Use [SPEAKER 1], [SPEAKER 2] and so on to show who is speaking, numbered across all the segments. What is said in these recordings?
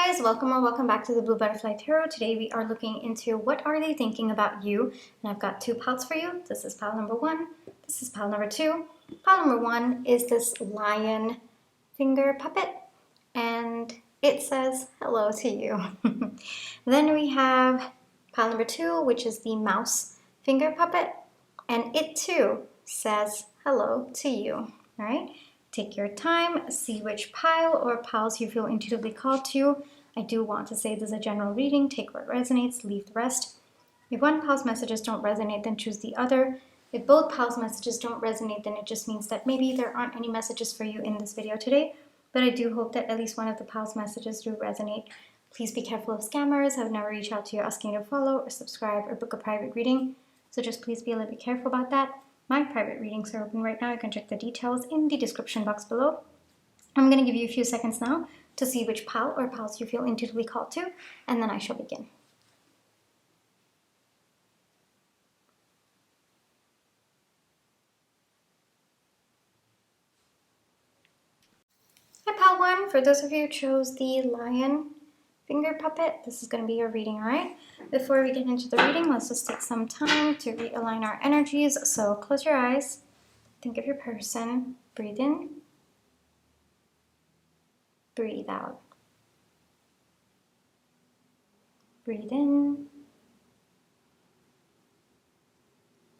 [SPEAKER 1] guys, welcome or welcome back to the Blue Butterfly Tarot. Today we are looking into what are they thinking about you. And I've got two piles for you. This is pile number one. This is pile number two. Pile number one is this lion finger puppet. And it says hello to you. Then we have pile number two, which is the mouse finger puppet. And it too says hello to you. All right. Take your time, see which pile or piles you feel intuitively called to. I do want to say this is a general reading. Take what resonates, leave the rest. If one pile's messages don't resonate, then choose the other. If both piles' messages don't resonate, then it just means that maybe there aren't any messages for you in this video today. But I do hope that at least one of the piles' messages do resonate. Please be careful of scammers. I've never reached out to you asking you to follow or subscribe or book a private reading. So just please be a little bit careful about that. My private readings are open right now. You can check the details in the description box below. I'm going to give you a few seconds now to see which pile or piles you feel intuitively called to, and then I shall begin. Hi, pile one. For those of you who chose the lion finger puppet, this is going to be your reading, all right? Before we get into the reading, let's just take some time to realign our energies. So close your eyes, think of your person, breathe in, breathe out. Breathe in,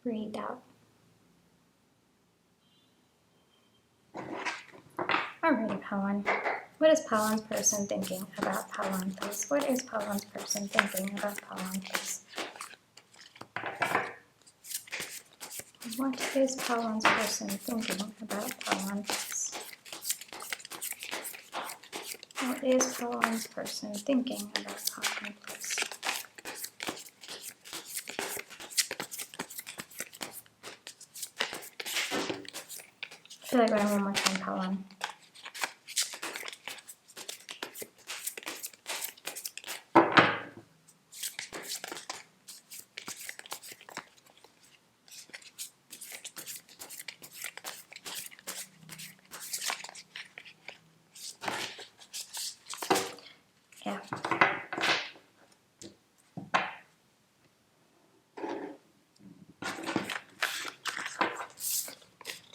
[SPEAKER 1] breathe out. Alrighty, Pawan. What is Pawan's person thinking about Pawan, please? What is Pawan's person thinking about Pawan, please? What is Pawan's person thinking about Pawan, please? What is Pawan's person thinking about Pawan, please? I feel like going one more time, Pawan. Yeah.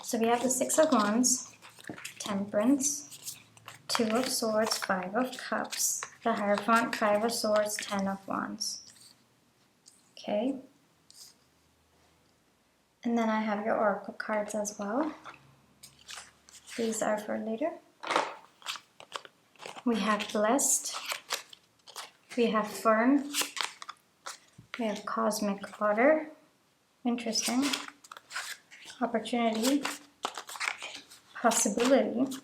[SPEAKER 1] So we have the Six of Wands, Temperance, Two of Swords, Five of Cups, the Hierophant, Five of Swords, Ten of Wands. Okay. And then I have your Oracle cards as well. These are for later. We have Blessed. We have Fern. We have Cosmic Order. Interesting. Opportunity. Possibility.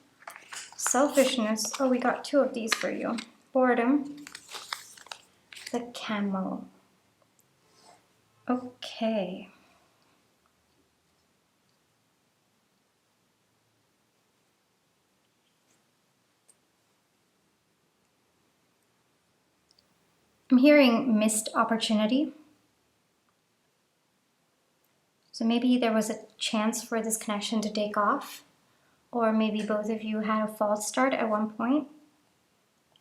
[SPEAKER 1] Selfishness. Oh, we got two of these for you. Boredom. The Camel. Okay. I'm hearing missed opportunity. So maybe there was a chance for this connection to take off, or maybe both of you had a false start at one point.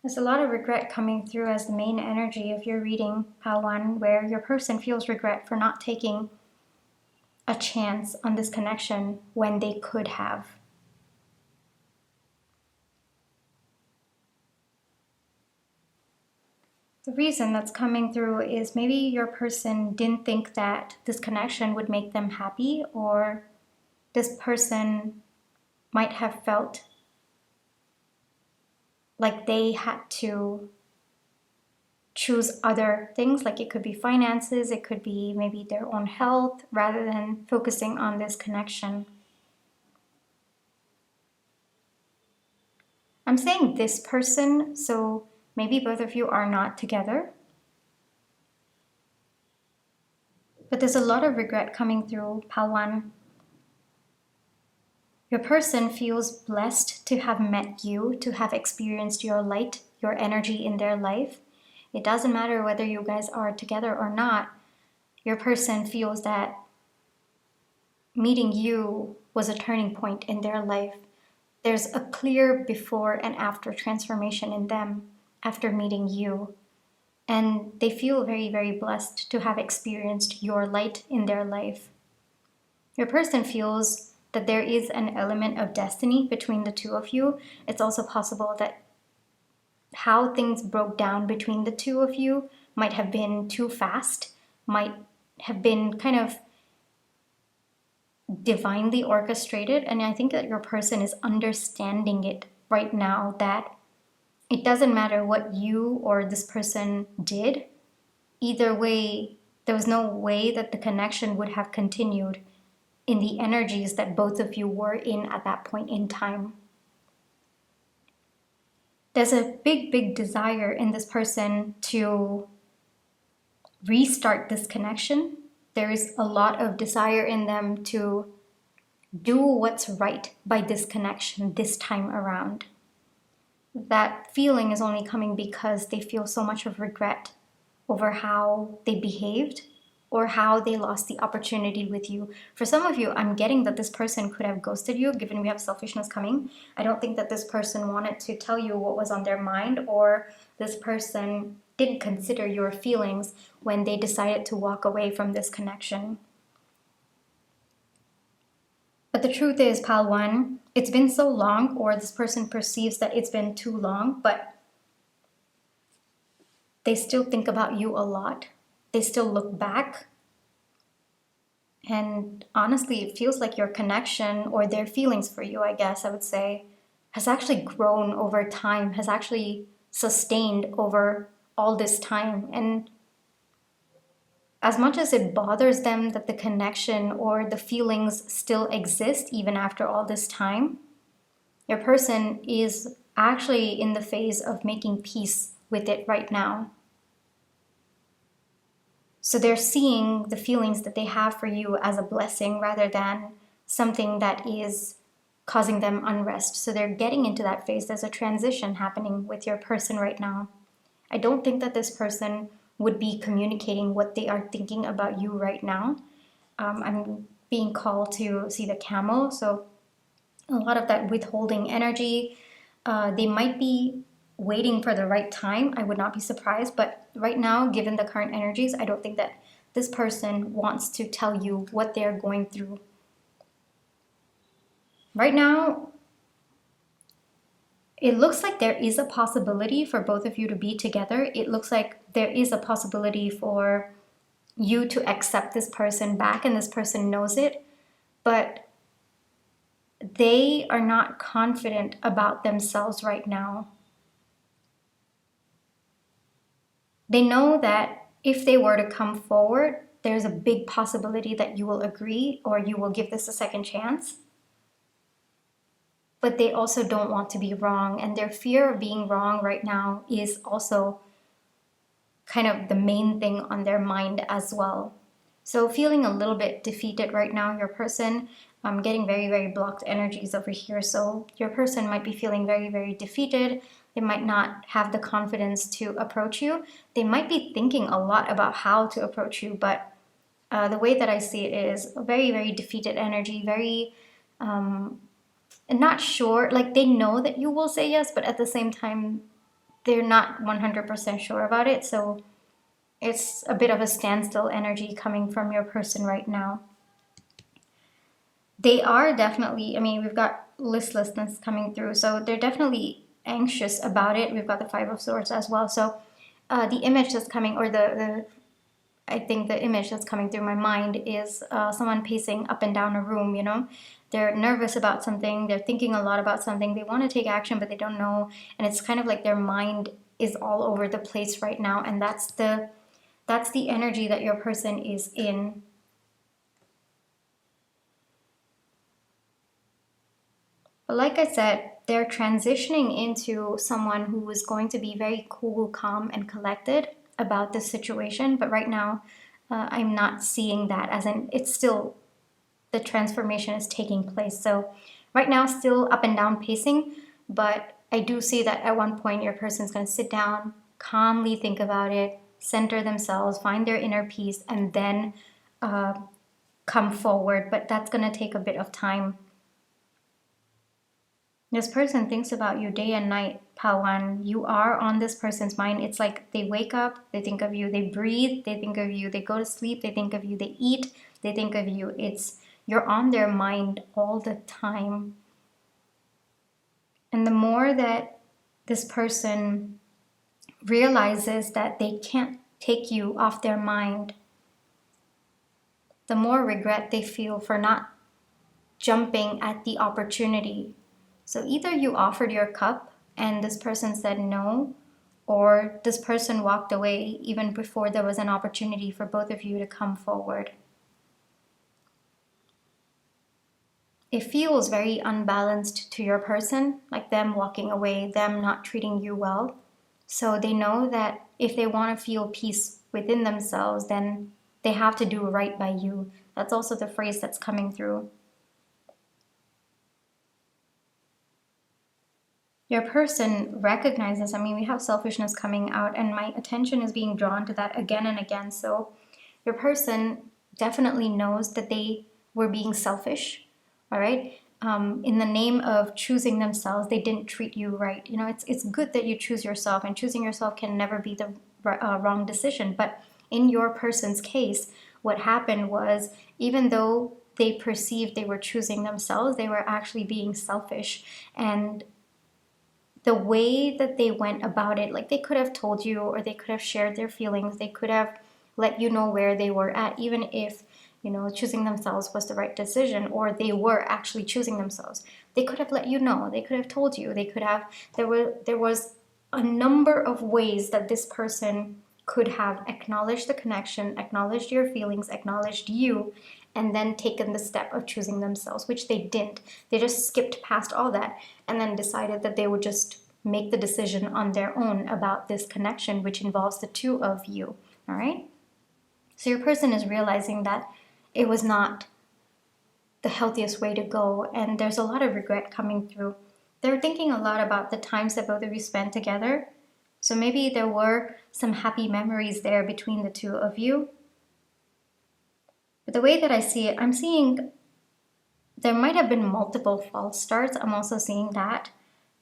[SPEAKER 1] There's a lot of regret coming through as the main energy of your reading, pile one, where your person feels regret for not taking a chance on this connection when they could have. The reason that's coming through is maybe your person didn't think that this connection would make them happy, or this person might have felt like they had to choose other things, like it could be finances, it could be maybe their own health, rather than focusing on this connection. I'm saying this person, so maybe both of you are not together. But there's a lot of regret coming through, pile one. Your person feels blessed to have met you, to have experienced your light, your energy in their life. It doesn't matter whether you guys are together or not. Your person feels that meeting you was a turning point in their life. There's a clear before and after transformation in them after meeting you. And they feel very, very blessed to have experienced your light in their life. Your person feels that there is an element of destiny between the two of you. It's also possible that how things broke down between the two of you might have been too fast, might have been kind of divinely orchestrated. And I think that your person is understanding it right now, that it doesn't matter what you or this person did. Either way, there was no way that the connection would have continued in the energies that both of you were in at that point in time. There's a big, big desire in this person to restart this connection. There is a lot of desire in them to do what's right by this connection this time around. That feeling is only coming because they feel so much of regret over how they behaved or how they lost the opportunity with you. For some of you, I'm getting that this person could have ghosted you, given we have selfishness coming. I don't think that this person wanted to tell you what was on their mind, or this person didn't consider your feelings when they decided to walk away from this connection. But the truth is, Pal 1, it's been so long, or this person perceives that it's been too long, but they still think about you a lot. They still look back. And honestly, it feels like your connection, or their feelings for you, I guess I would say, has actually grown over time, has actually sustained over all this time. And as much as it bothers them that the connection or the feelings still exist even after all this time, your person is actually in the phase of making peace with it right now. So they're seeing the feelings that they have for you as a blessing rather than something that is causing them unrest. So they're getting into that phase. There's a transition happening with your person right now. I don't think that this person would be communicating what they are thinking about you right now. I'm being called to see the camel. So a lot of that withholding energy, they might be waiting for the right time. I would not be surprised, but right now, given the current energies, I don't think that this person wants to tell you what they're going through. Right now, it looks like there is a possibility for both of you to be together. It looks like there is a possibility for you to accept this person back, and this person knows it, but they are not confident about themselves right now. They know that if they were to come forward, there's a big possibility that you will agree or you will give this a second chance. But they also don't want to be wrong, and their fear of being wrong right now is also kind of the main thing on their mind as well. So feeling a little bit defeated right now, your person, getting very, very blocked energies over here. So your person might be feeling very, very defeated. They might not have the confidence to approach you. They might be thinking a lot about how to approach you, but the way that I see it is a very, very defeated energy, very not sure. Like, they know that you will say yes, but at the same time, they're not 100% sure about it. So it's a bit of a standstill energy coming from your person right now. They are definitely, I mean, we've got listlessness coming through, so they're definitely anxious about it. We've got the Five of Swords as well. So the image that's coming, or I think the image that's coming through my mind is someone pacing up and down a room, you know. They're nervous about something, they're thinking a lot about something, they want to take action, but they don't know. And it's kind of like their mind is all over the place right now, and that's the energy that your person is in. But like I said, they're transitioning into someone who is going to be very cool, calm, and collected about this situation. But right now, I'm not seeing that, as in it's still, the transformation is taking place. So right now, still up and down pacing, but I do see that at one point your person's going to sit down, calmly think about it, center themselves, find their inner peace, and then come forward. But that's going to take a bit of time. This person thinks about you day and night, Pawan. You are on this person's mind. It's like they wake up, they think of you. They breathe, they think of you. They go to sleep, they think of you. They eat, they think of you. You're on their mind all the time. And the more that this person realizes that they can't take you off their mind, the more regret they feel for not jumping at the opportunity. So either you offered your cup and this person said no, or this person walked away even before there was an opportunity for both of you to come forward. It feels very unbalanced to your person, like them walking away, them not treating you well. So they know that if they want to feel peace within themselves, then they have to do right by you. That's also the phrase that's coming through. Your person recognizes, we have selfishness coming out, and my attention is being drawn to that again and again. So your person definitely knows that they were being selfish, all right? In the name of choosing themselves, they didn't treat you right. It's good that you choose yourself, and choosing yourself can never be the wrong decision. But in your person's case, what happened was, even though they perceived they were choosing themselves, they were actually being selfish. And the way that they went about it, like they could have told you, or they could have shared their feelings, they could have let you know where they were at, even if choosing themselves was the right decision, or they were actually choosing themselves. They could have let you know, they could have told you, they could have, there was a number of ways that this person could have acknowledged the connection, acknowledged your feelings, acknowledged you, and then taken the step of choosing themselves, which they didn't. They just skipped past all that and then decided that they would just make the decision on their own about this connection, which involves the two of you, all right? So your person is realizing that it was not the healthiest way to go, and there's a lot of regret coming through. They're thinking a lot about the times that both of you spent together. So maybe there were some happy memories there between the two of you. But the way that I see it, I'm seeing there might have been multiple false starts. I'm also seeing that.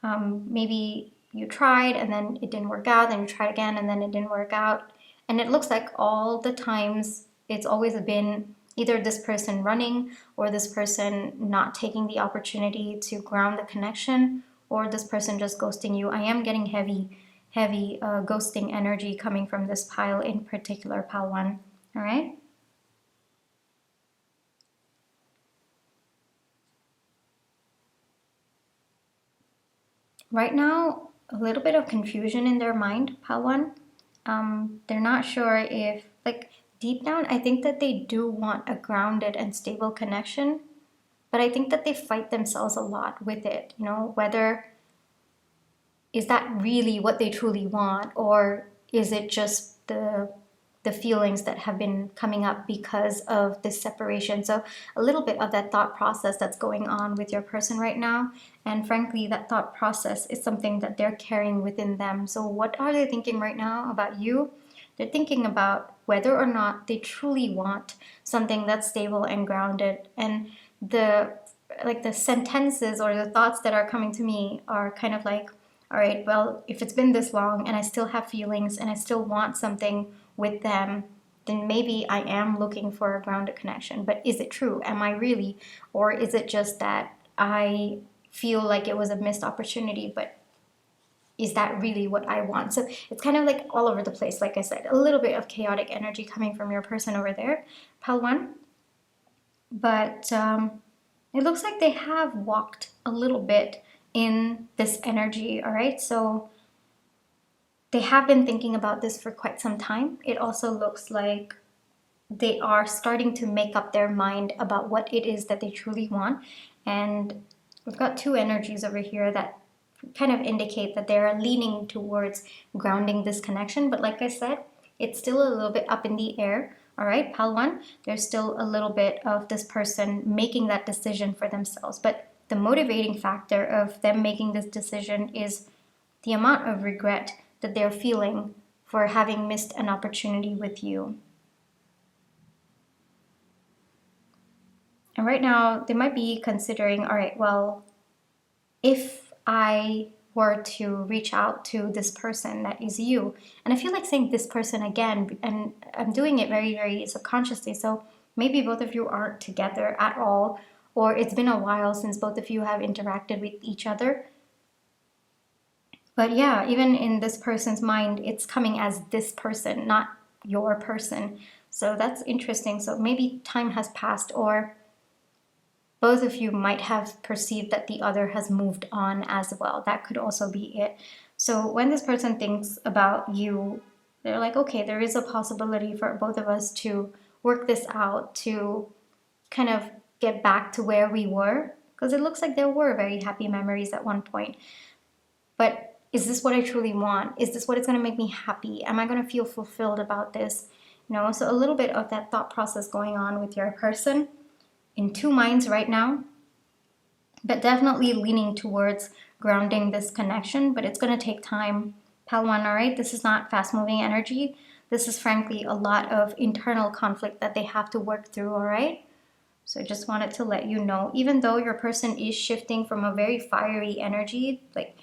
[SPEAKER 1] Maybe you tried and then it didn't work out, then you tried again and then it didn't work out. And it looks like all the times it's always been either this person running, or this person not taking the opportunity to ground the connection, or this person just ghosting you. I am getting heavy ghosting energy coming from this pile in particular, pile 1. All right? Right now, a little bit of confusion in their mind, pile 1. They're not sure if, like, deep down, I think that they do want a grounded and stable connection, but I think that they fight themselves a lot with it, whether is that really what they truly want, or is it just the feelings that have been coming up because of this separation. So a little bit of that thought process that's going on with your person right now. And frankly, that thought process is something that they're carrying within them. So what are they thinking right now about you? They're thinking about whether or not they truly want something that's stable and grounded. And the sentences or the thoughts that are coming to me are kind of like, all right, well, if it's been this long and I still have feelings and I still want something with them, then maybe I am looking for a grounded connection. But is it true? Am I really? Or is it just that I feel like it was a missed opportunity, but is that really what I want? So it's kind of like all over the place. Like I said, a little bit of chaotic energy coming from your person over there, pile 1. But it looks like they have walked a little bit in this energy, all right? So they have been thinking about this for quite some time. It also looks like they are starting to make up their mind about what it is that they truly want. And we've got 2 energies over here that kind of indicate that they're leaning towards grounding this connection. But like I said, it's still a little bit up in the air. All right, pile 1, there's still a little bit of this person making that decision for themselves. But the motivating factor of them making this decision is the amount of regret that they're feeling for having missed an opportunity with you. And right now, they might be considering, all right, well, if I were to reach out to this person that is you, and I feel like saying this person again, and I'm doing it very, very subconsciously, so maybe both of you aren't together at all, or it's been a while since both of you have interacted with each other. But yeah, even in this person's mind, it's coming as this person, not your person. So that's interesting. So maybe time has passed, or both of you might have perceived that the other has moved on as well. That could also be it. So when this person thinks about you, they're like, okay, there is a possibility for both of us to work this out, to kind of get back to where we were. Because it looks like there were very happy memories at one point. But is this what I truly want? Is this what is going to make me happy? Am I going to feel fulfilled about this? You know, so a little bit of that thought process going on with your person, in two minds right now, but definitely leaning towards grounding this connection. But it's going to take time, Pal 1, all right? This is not fast-moving energy. This is frankly a lot of internal conflict that they have to work through, all right? So I just wanted to let you know, even though your person is shifting from a very fiery energy, like,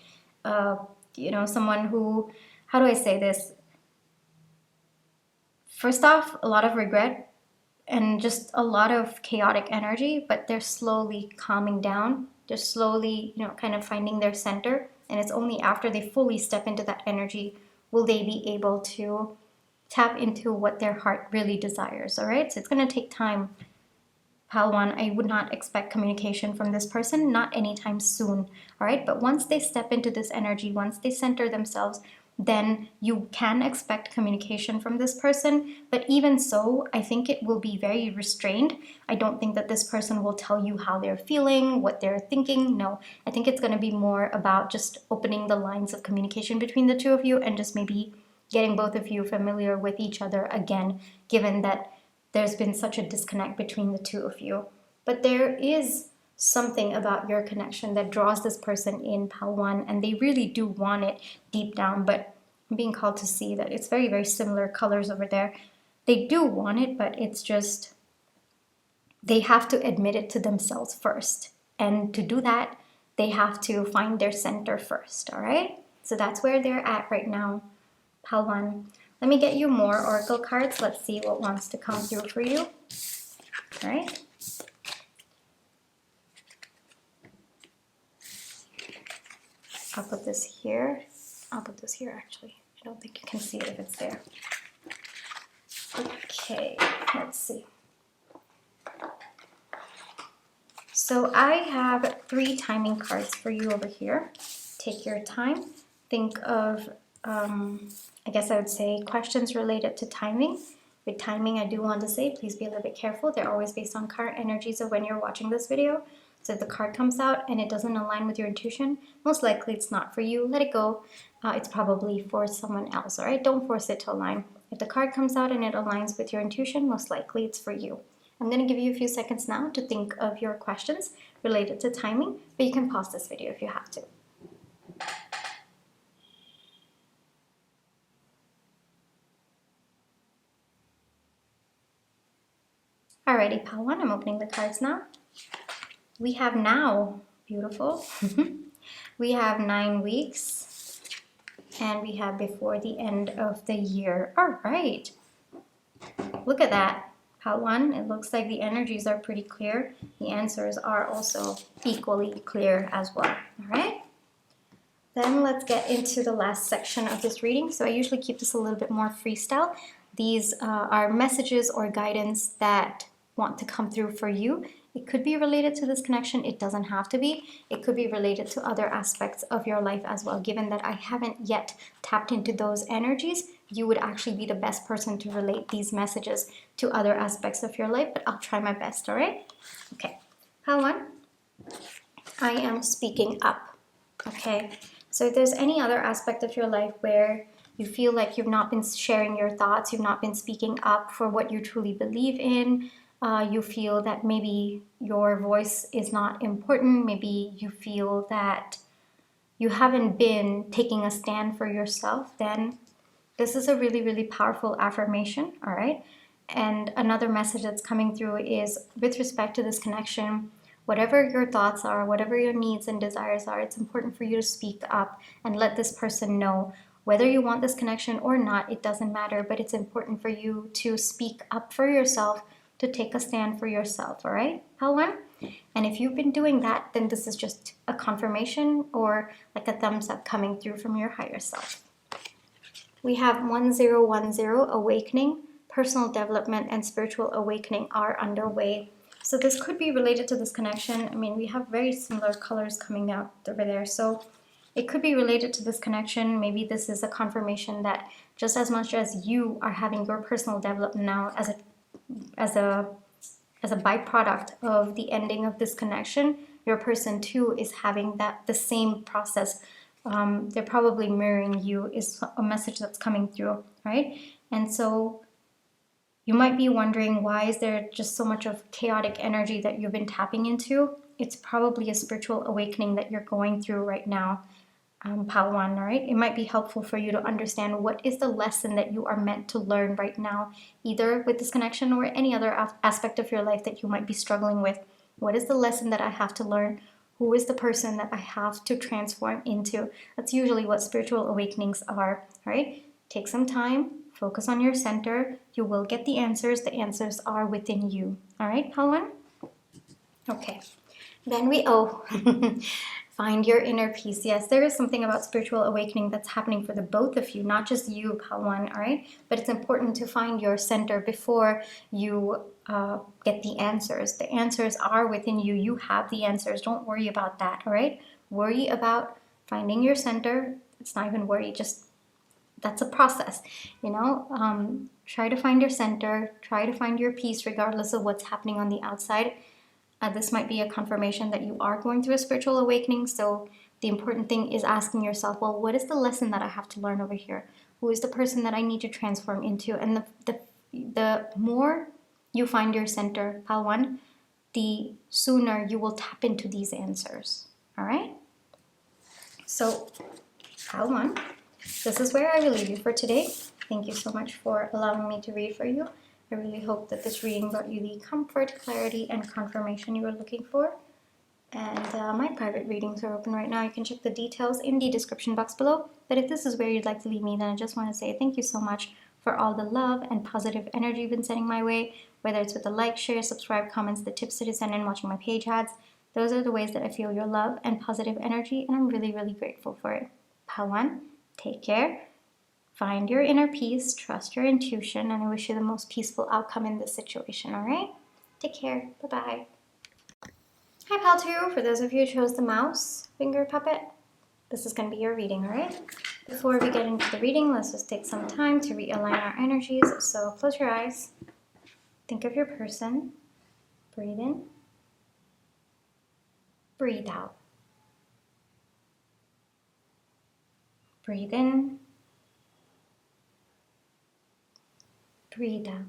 [SPEAKER 1] you know, someone who, how do I say this? First off, a lot of regret and just a lot of chaotic energy, but they're slowly calming down. They're slowly, you know, kind of finding their center. And it's only after they fully step into that energy will they be able to tap into what their heart really desires, all right? So it's going to take time. Pal 1, I would not expect communication from this person, not anytime soon, all right? But once they step into this energy, once they center themselves, then you can expect communication from this person. But even so, I think it will be very restrained. I don't think that this person will tell you how they're feeling, what they're thinking. No, I think it's going to be more about just opening the lines of communication between the two of you and just maybe getting both of you familiar with each other again, given that there's been such a disconnect between the two of you. But there is something about your connection that draws this person in, Pal 1, and they really do want it deep down. But I'm being called to see that it's very, very similar colors over there. They do want it, but it's just they have to admit it to themselves first. And to do that, they have to find their center first, all right? So that's where they're at right now, Pal 1. Let me get you more oracle cards. Let's see what wants to come through for you. All right. I'll put this here. I'll put this here, actually. I don't think you can see it if it's there. Okay, let's see. So I have 3 timing cards for you over here. Take your time. Think of I guess I would say questions related to timing. With timing, I do want to say, please be a little bit careful. They're always based on current energies of when you're watching this video. So if the card comes out and it doesn't align with your intuition, most likely it's not for you. Let it go. It's probably for someone else, all right? Don't force it to align. If the card comes out and it aligns with your intuition, most likely it's for you. I'm going to give you a few seconds now to think of your questions related to timing, but you can pause this video if you have to. Alrighty, Pal 1, I'm opening the cards now. We have now, beautiful. We have 9 weeks, and we have before the end of the year. All right, look at that, Pal 1. It looks like the energies are pretty clear. The answers are also equally clear as well. All right. Then let's get into the last section of this reading. So I usually keep this a little bit more freestyle. These are messages or guidance that want to come through for you. It could be related to this connection. It doesn't have to be. It could be related to other aspects of your life as well. Given that I haven't yet tapped into those energies, you would actually be the best person to relate these messages to other aspects of your life, but I'll try my best, all right? Okay, Pal 1, I am speaking up, okay? So if there's any other aspect of your life where you feel like you've not been sharing your thoughts, you've not been speaking up for what you truly believe in, you feel that maybe your voice is not important, maybe you feel that you haven't been taking a stand for yourself, then this is a really, really powerful affirmation, all right? And another message that's coming through is with respect to this connection, whatever your thoughts are, whatever your needs and desires are, it's important for you to speak up and let this person know. Whether you want this connection or not, it doesn't matter, but it's important for you to speak up for yourself, to take a stand for yourself, all right, pile one? And if you've been doing that, then this is just a confirmation or like a thumbs up coming through from your higher self. We have 1010, awakening, personal development, and spiritual awakening are underway. So this could be related to this connection. I mean, we have very similar colors coming out over there. So it could be related to this connection. Maybe this is a confirmation that just as much as you are having your personal development now as a byproduct of the ending of this connection, your person too is having the same process. They're probably mirroring you is a message that's coming through, right? And so you might be wondering, why is there just so much of chaotic energy that you've been tapping into? It's probably a spiritual awakening that you're going through right now, pile one, all right? It might be helpful for you to understand what is the lesson that you are meant to learn right now, either with this connection or any other aspect of your life that you might be struggling with. What is the lesson that I have to learn? Who is the person that I have to transform into? That's usually what spiritual awakenings are, right? Take some time, focus on your center. You will get the answers. The answers are within you. All right, pile one? Okay. Then we, find your inner peace. Yes, there is something about spiritual awakening that's happening for the both of you, not just you, pile one, all right? But it's important to find your center before you get the answers. The answers are within you. You have the answers. Don't worry about that, all right? Worry about finding your center. It's not even worry, just that's a process, you know? Try to find your center. Try to find your peace regardless of what's happening on the outside. This might be a confirmation that you are going through a spiritual awakening. So the important thing is asking yourself, well, what is the lesson that I have to learn over here? Who is the person that I need to transform into? And the more you find your center, pile one, the sooner you will tap into these answers. All right? So pile one, this is where I will leave you for today. Thank you so much for allowing me to read for you. I really hope that this reading brought you the comfort, clarity, and confirmation you were looking for. And my private readings are open right now. You can check the details in the description box below. But if this is where you'd like to leave me, then I just want to say thank you so much for all the love and positive energy you've been sending my way, whether it's with the like, share, subscribe, comments, the tips that you send in, watching my page ads. Those are the ways that I feel your love and positive energy, and I'm really, really grateful for it. Pile one, take care. Find your inner peace, trust your intuition, and I wish you the most peaceful outcome in this situation, all right? Take care. Bye-bye. Hi, pal 2. For those of you who chose the mouse finger puppet, this is going to be your reading, all right? Before we get into the reading, let's just take some time to realign our energies. So close your eyes. Think of your person. Breathe in. Breathe out. Breathe in. Breathe out.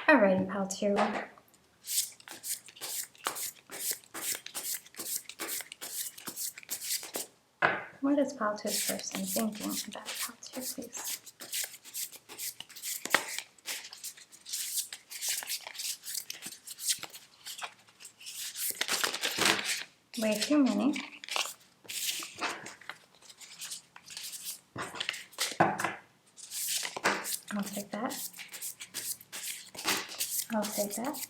[SPEAKER 1] Alrighty, pal 2. What is pal 2's person thinking about pal 2, please? Way too many. I'll take that. I'll take that.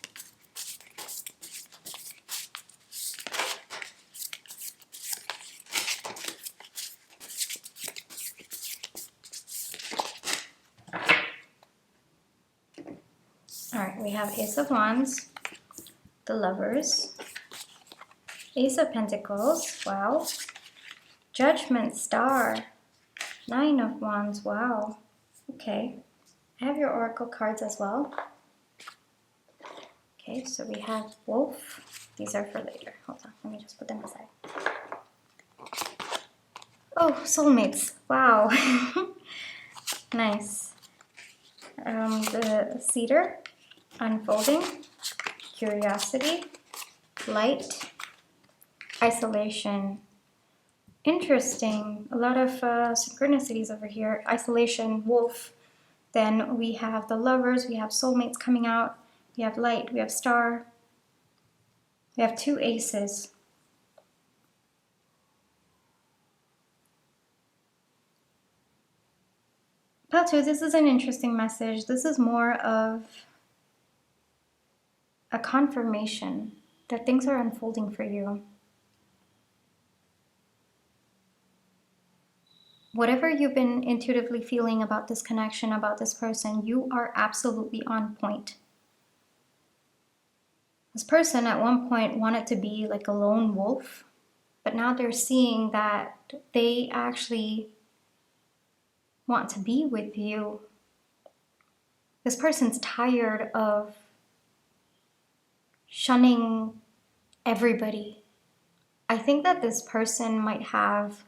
[SPEAKER 1] All right, we have Ace of Wands, the Lovers, Ace of Pentacles, wow, Judgment, Star, Nine of Wands, wow, okay. I have your Oracle cards as well. Okay, so we have Wolf. These are for later. Hold on, let me just put them aside. Oh, soulmates. Wow. Nice. The Cedar, Unfolding, Curiosity, Light, Isolation. Interesting. A lot of synchronicities over here. Isolation, Wolf, Then we have the Lovers, we have Soulmates coming out, we have Light, we have Star, we have 2 Aces. Pile 2, this is an interesting message. This is more of a confirmation that things are unfolding for you. Whatever you've been intuitively feeling about this connection, about this person, you are absolutely on point. This person at one point wanted to be like a lone wolf, but now they're seeing that they actually want to be with you. This person's tired of shunning everybody. I think that this person might have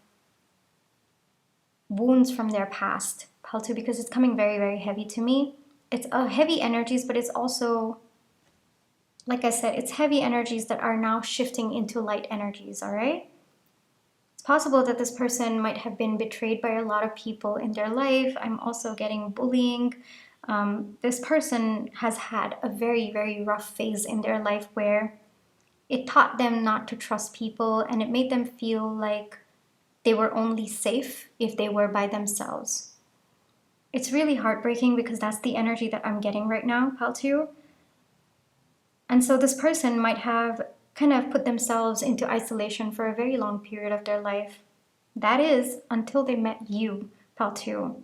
[SPEAKER 1] wounds from their past, Pile 2, because it's coming very, very heavy to me. It's heavy energies, but it's also, like I said, it's heavy energies that are now shifting into light energies, all right? It's possible that this person might have been betrayed by a lot of people in their life. I'm also getting bullying. This person has had a very, very rough phase in their life where it taught them not to trust people, and it made them feel like they were only safe if they were by themselves. It's really heartbreaking because that's the energy that I'm getting right now, Pile 2. And so this person might have kind of put themselves into isolation for a very long period of their life. That is until they met you, Pile 2.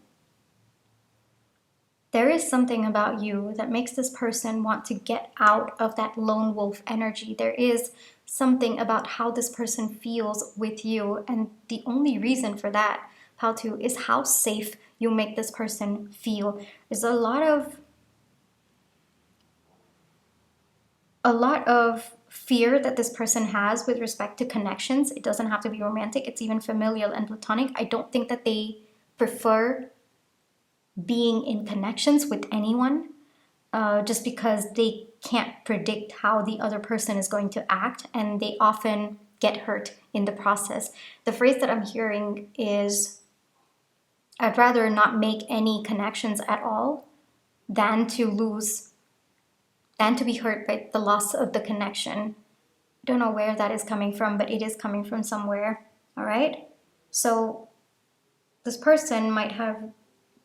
[SPEAKER 1] There is something about you that makes this person want to get out of that lone wolf energy. There is something about how this person feels with you, and the only reason for that, Pile 2, is how safe you make this person feel. There's a lot of fear that this person has with respect to connections. It doesn't have to be romantic. It's even familial and platonic. I don't think that they prefer being in connections with anyone just because they can't predict how the other person is going to act, and they often get hurt in the process. The phrase that I'm hearing is, I'd rather not make any connections at all than to be hurt by the loss of the connection. Don't know where that is coming from, but it is coming from somewhere, all right? So this person might have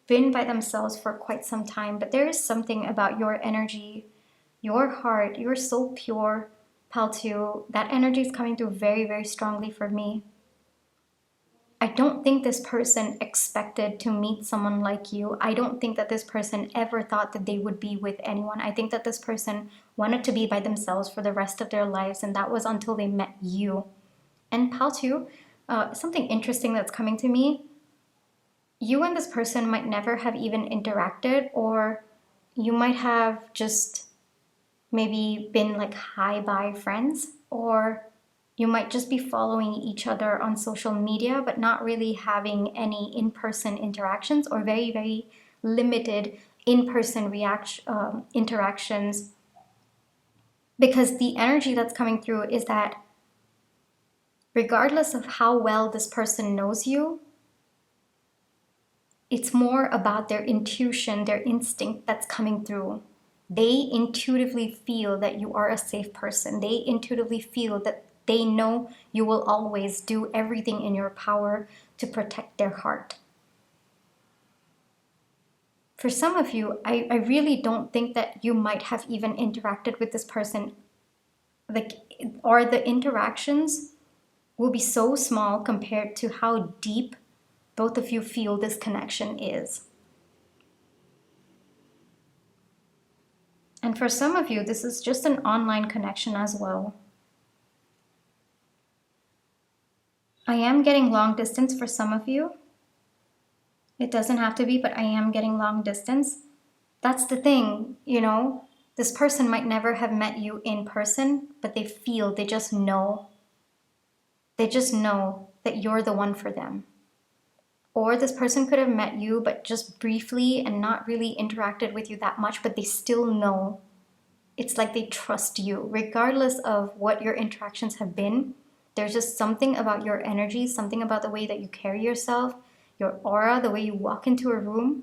[SPEAKER 1] been by themselves for quite some time, but there is something about your energy, your heart. You're so pure, Pile 2. That energy is coming through very, very strongly for me. I don't think this person expected to meet someone like you. I don't think that this person ever thought that they would be with anyone. I think that this person wanted to be by themselves for the rest of their lives, and that was until they met you. And Pile 2, something interesting that's coming to me, you and this person might never have even interacted, or you might have just maybe been like hi-bye friends, or you might just be following each other on social media but not really having any in-person interactions, or very, very limited in-person interactions, because the energy that's coming through is that regardless of how well this person knows you, it's more about their intuition, their instinct that's coming through. They intuitively feel that you are a safe person. They intuitively feel that they know you will always do everything in your power to protect their heart. For some of you, I really don't think that you might have even interacted with this person, or the interactions will be so small compared to how deep both of you feel this connection is. And for some of you, this is just an online connection as well. I am getting long distance for some of you. It doesn't have to be, but I am getting long distance. That's the thing, this person might never have met you in person, but they just know that you're the one for them. Or this person could have met you, but just briefly and not really interacted with you that much, but they still know. It's like they trust you. Regardless of what your interactions have been, there's just something about your energy, something about the way that you carry yourself, your aura, the way you walk into a room.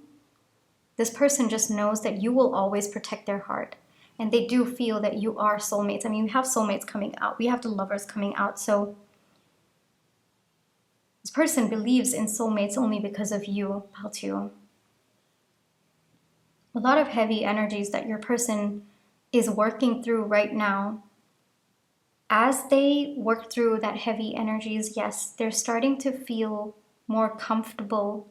[SPEAKER 1] This person just knows that you will always protect their heart. And they do feel that you are soulmates. I mean, we have soulmates coming out. We have the lovers coming out. So this person believes in soulmates only because of you, pile 2. A lot of heavy energies that your person is working through right now. As they work through that heavy energies, yes, they're starting to feel more comfortable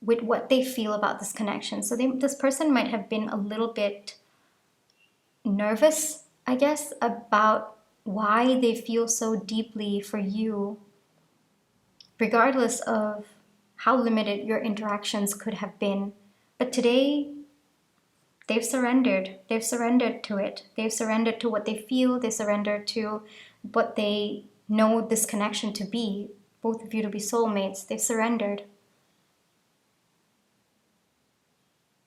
[SPEAKER 1] with what they feel about this connection. So this person might have been a little bit nervous, I guess, about why they feel so deeply for you, regardless of how limited your interactions could have been. But today, they've surrendered. They've surrendered to it. They've surrendered to what they feel. They surrendered to what they know this connection to be, both of you to be soulmates. They've surrendered.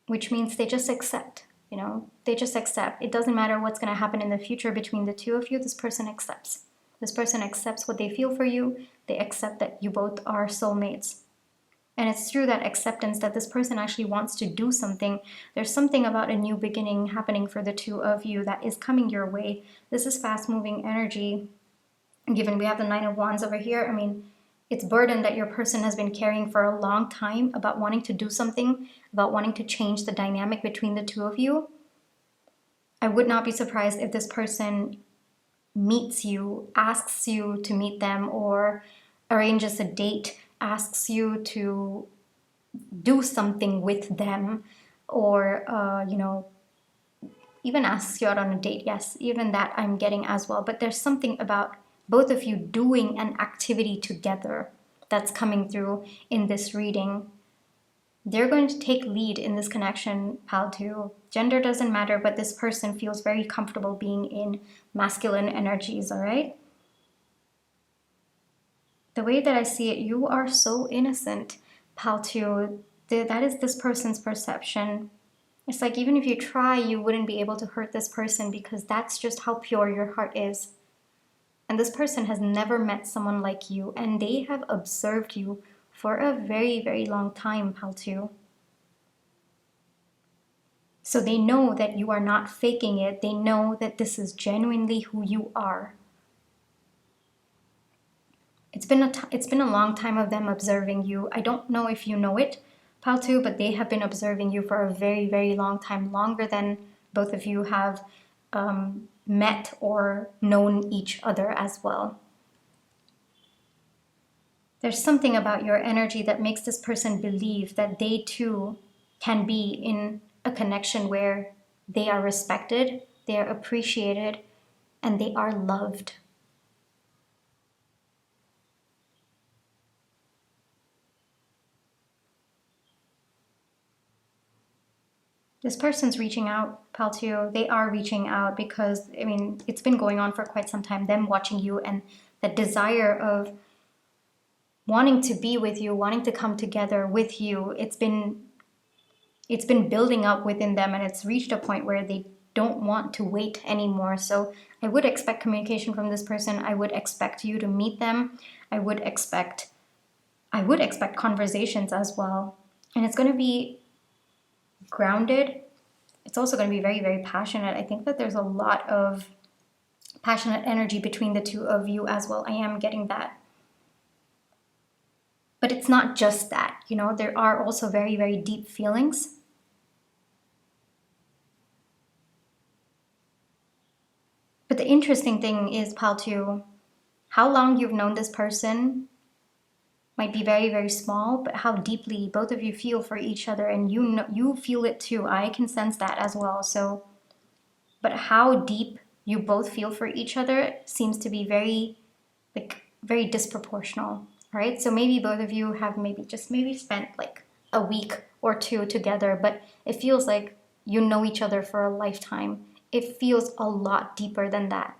[SPEAKER 1] Which means they just accept, they just accept. It doesn't matter what's going to happen in the future between the two of you. This person accepts. This person accepts what they feel for you. They accept that you both are soulmates. And it's through that acceptance that this person actually wants to do something. There's something about a new beginning happening for the two of you that is coming your way. This is fast-moving energy. Given we have the 9 of Wands over here, I mean, it's burden that your person has been carrying for a long time about wanting to do something, about wanting to change the dynamic between the two of you. I would not be surprised if this person meets you, asks you to meet them, or arranges a date, asks you to do something with them, or, even asks you out on a date. Yes, even that I'm getting as well. But there's something about both of you doing an activity together that's coming through in this reading. They're going to take lead in this connection, pile 2. Gender doesn't matter, but this person feels very comfortable being in masculine energies, all right? The way that I see it, you are so innocent, pile 2. That is this person's perception. It's like even if you try, you wouldn't be able to hurt this person because that's just how pure your heart is. And this person has never met someone like you, and they have observed you for a very, very long time, pile 2. So they know that you are not faking it. They know that this is genuinely who you are. It's been a long time of them observing you. I don't know if you know it, pile 2, but they have been observing you for a very, very long time, longer than both of you have met or known each other as well. There's something about your energy that makes this person believe that they too can be in a connection where they are respected, they are appreciated, and they are loved. This person's reaching out, pile 2. They are reaching out because, I mean, it's been going on for quite some time, them watching you and that desire of wanting to be with you, wanting to come together with you. It's been building up within them, and it's reached a point where they don't want to wait anymore. So I would expect communication from this person. I would expect you to meet them. I would expect conversations as well. And it's going to be grounded. It's also going to be very, very passionate. I think that there's a lot of passionate energy between the two of you as well. I am getting that. But it's not just that, there are also very, very deep feelings. But the interesting thing is, pile 2, how long you've known this person might be very, very small, but how deeply both of you feel for each other, and you feel it too. I can sense that as well. So, but how deep you both feel for each other seems to be very disproportional, right? So maybe both of you have maybe spent like a week or two together, but it feels like you know each other for a lifetime. It feels a lot deeper than that.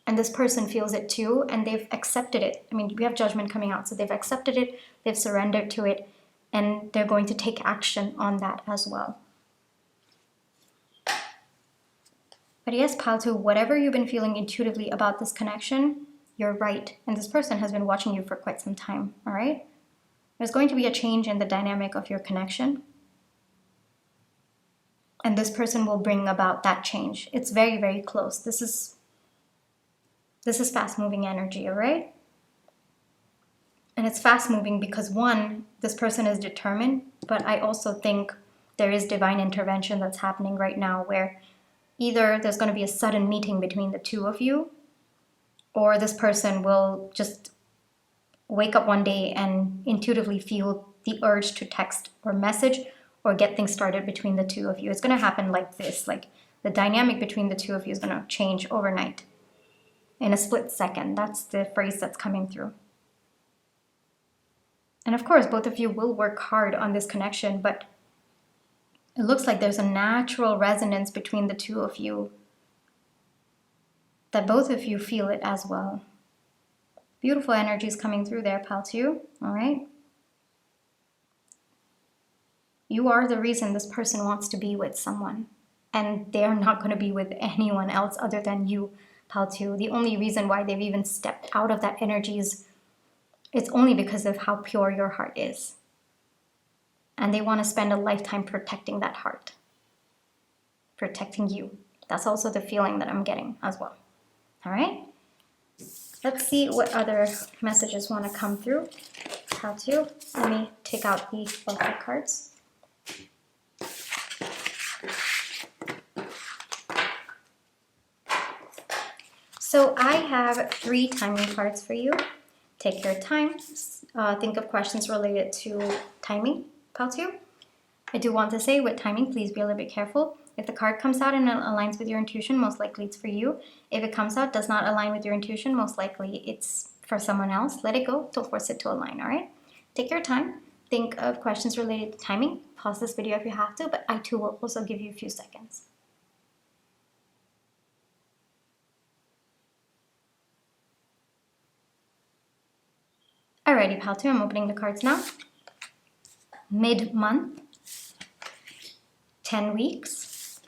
[SPEAKER 1] And this person feels it too, and they've accepted it. I mean, we have judgment coming out, so they've accepted it, they've surrendered to it, and they're going to take action on that as well. But yes, pile 2, whatever you've been feeling intuitively about this connection, you're right. And this person has been watching you for quite some time, all right? There's going to be a change in the dynamic of your connection. And this person will bring about that change. It's very, very close. This is fast-moving energy, all right? And it's fast-moving because, one, this person is determined, but I also think there is divine intervention that's happening right now where either there's going to be a sudden meeting between the two of you, or this person will just wake up one day and intuitively feel the urge to text or message or get things started between the two of you. It's going to happen like this. Like the dynamic between the two of you is going to change overnight in a split second. That's the phrase that's coming through. And of course, both of you will work hard on this connection, but it looks like there's a natural resonance between the two of you, that both of you feel it as well. Beautiful energies coming through there, pal 2, all right? You are the reason this person wants to be with someone, and they are not going to be with anyone else other than you, pal 2. The only reason why they've even stepped out of that energy is it's only because of how pure your heart is. And they want to spend a lifetime protecting that heart, protecting you. That's also the feeling that I'm getting as well. All right? Let's see what other messages want to come through. How to? Let me take out the oracle cards. So I have 3 timing cards for you. Take your time. Think of questions related to timing, pal 2. I do want to say with timing, please be a little bit careful. If the card comes out and it aligns with your intuition, most likely it's for you. If it comes out, does not align with your intuition, most likely it's for someone else. Let it go. Don't force it to align, all right? Take your time. Think of questions related to timing. Pause this video if you have to, but I too will also give you a few seconds. Alrighty, pal 2, I'm opening the cards now. Mid-month, 10 weeks,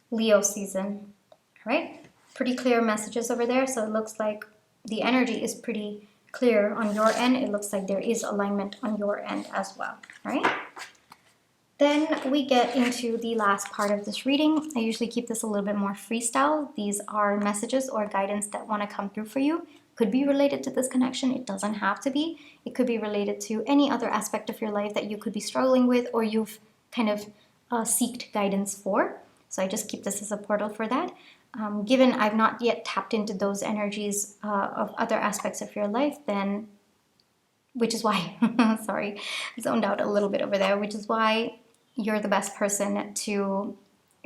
[SPEAKER 1] Leo season. All right, pretty clear messages over there. So it looks like the energy is pretty clear on your end. It looks like there is alignment on your end as well. All right. Then we get into the last part of this reading. I usually keep this a little bit more freestyle. These are messages or guidance that want to come through for you. Could be related to this connection. It doesn't have to be. It could be related to any other aspect of your life that you could be struggling with or you've kind of seeked guidance for. So I just keep this as a portal for that. Given I've not yet tapped into those energies of other aspects of your life, then, which is why, sorry, zoned out a little bit over there, which is why you're the best person to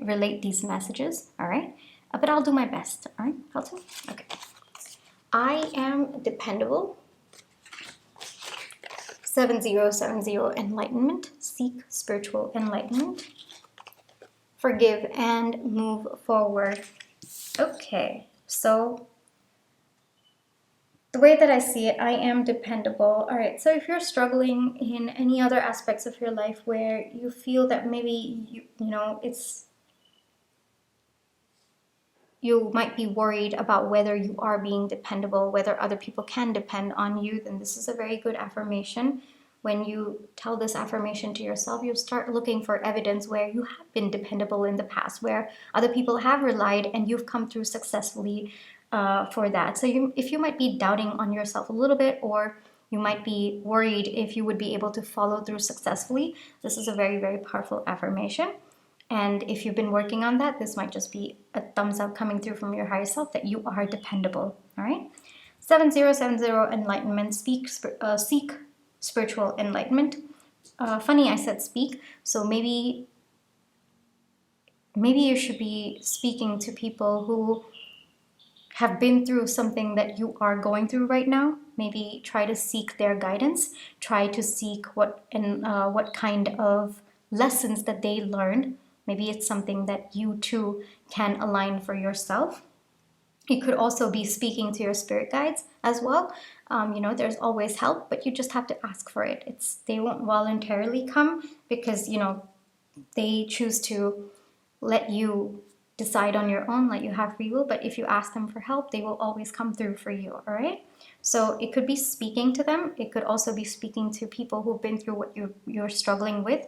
[SPEAKER 1] relate these messages, all right? But I'll do my best, all right, Helto? Okay. I am dependable. 7070 enlightenment. Seek spiritual enlightenment. Forgive and move forward. Okay, so the way that I see it, I am dependable. All right, so if you're struggling in any other aspects of your life where you feel that maybe you might be worried about whether you are being dependable, whether other people can depend on you, then this is a very good affirmation. When you tell this affirmation to yourself, you'll start looking for evidence where you have been dependable in the past, where other people have relied and you've come through successfully for that. So if you might be doubting on yourself a little bit, or you might be worried if you would be able to follow through successfully, this is a very, very powerful affirmation. And if you've been working on that, this might just be a thumbs up coming through from your higher self that you are dependable, all right? 7070 enlightenment, seek spiritual enlightenment. Funny, I said speak, so maybe you should be speaking to people who have been through something that you are going through right now. Maybe try to seek their guidance, try to seek what kind of lessons that they learned. Maybe it's something that you too can align for yourself. You could also be speaking to your spirit guides as well. There's always help, but you just have to ask for it. They won't voluntarily come because, they choose to let you decide on your own, let you have free will, but if you ask them for help, they will always come through for you, all right? So it could be speaking to them. It could also be speaking to people who've been through what you're struggling with,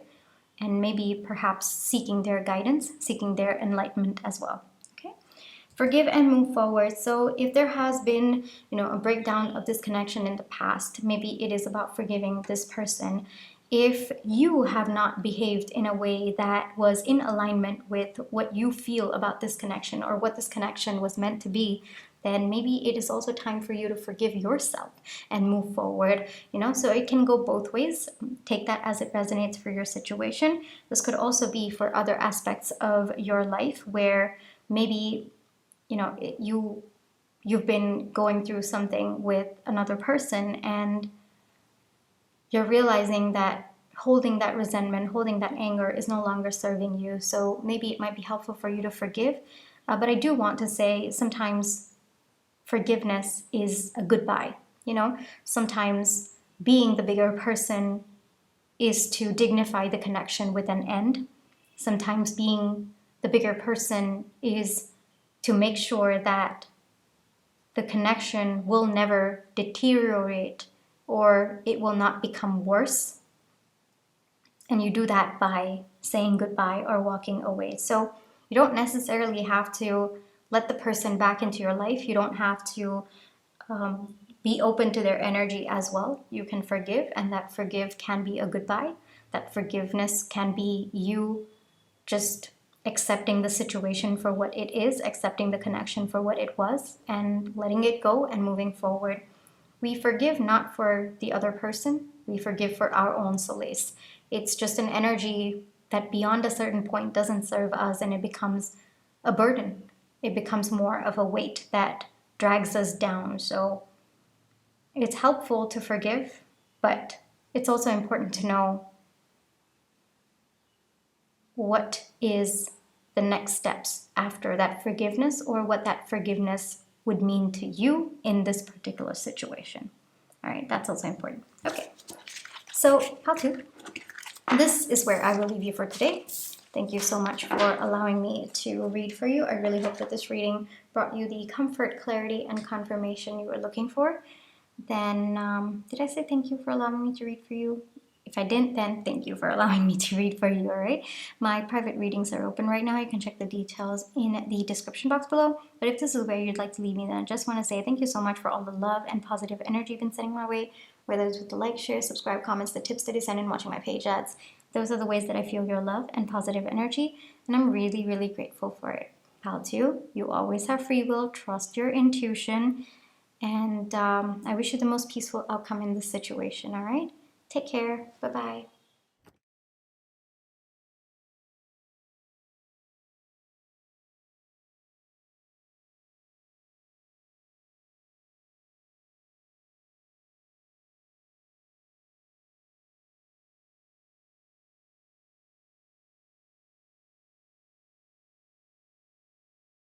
[SPEAKER 1] and maybe perhaps seeking their guidance, seeking their enlightenment as well. Okay, forgive and move forward. So if there has been, a breakdown of this connection in the past, maybe it is about forgiving this person. If you have not behaved in a way that was in alignment with what you feel about this connection or what this connection was meant to be, then maybe it is also time for you to forgive yourself and move forward. So it can go both ways. Take that as it resonates for your situation. This could also be for other aspects of your life where maybe you've been going through something with another person, and you're realizing that holding that resentment, holding that anger is no longer serving you. So maybe it might be helpful for you to forgive. But I do want to say sometimes forgiveness is a goodbye. Sometimes being the bigger person is to dignify the connection with an end. Sometimes being the bigger person is to make sure that the connection will never deteriorate or it will not become worse. And you do that by saying goodbye or walking away. So you don't necessarily have to let the person back into your life. You don't have to be open to their energy as well. You can forgive, and that forgive can be a goodbye. That forgiveness can be you just accepting the situation for what it is, accepting the connection for what it was, and letting it go and moving forward. We forgive not for the other person, we forgive for our own solace. It's just an energy that beyond a certain point doesn't serve us, and it becomes a burden. It becomes more of a weight that drags us down. So it's helpful to forgive, but it's also important to know what is the next steps after that forgiveness, or what that forgiveness would mean to you in this particular situation. All right, that's also important. Okay, so how to. This is where I will leave you for today. Thank you so much for allowing me to read for you. I really hope that this reading brought you the comfort, clarity, and confirmation you were looking for. Then, did I say thank you for allowing me to read for you? If I didn't, then thank you for allowing me to read for you, all right? My private readings are open right now. You can check the details in the description box below. But if this is where you'd like to leave me, then I just want to say thank you so much for all the love and positive energy you've been sending my way, whether it's with the like, share, subscribe, comments, the tips that you send, and watching my page ads. Those are the ways that I feel your love and positive energy, and I'm really, really grateful for it. Pal 2, you always have free will, trust your intuition, and I wish you the most peaceful outcome in this situation, all right? Take care. Bye-bye.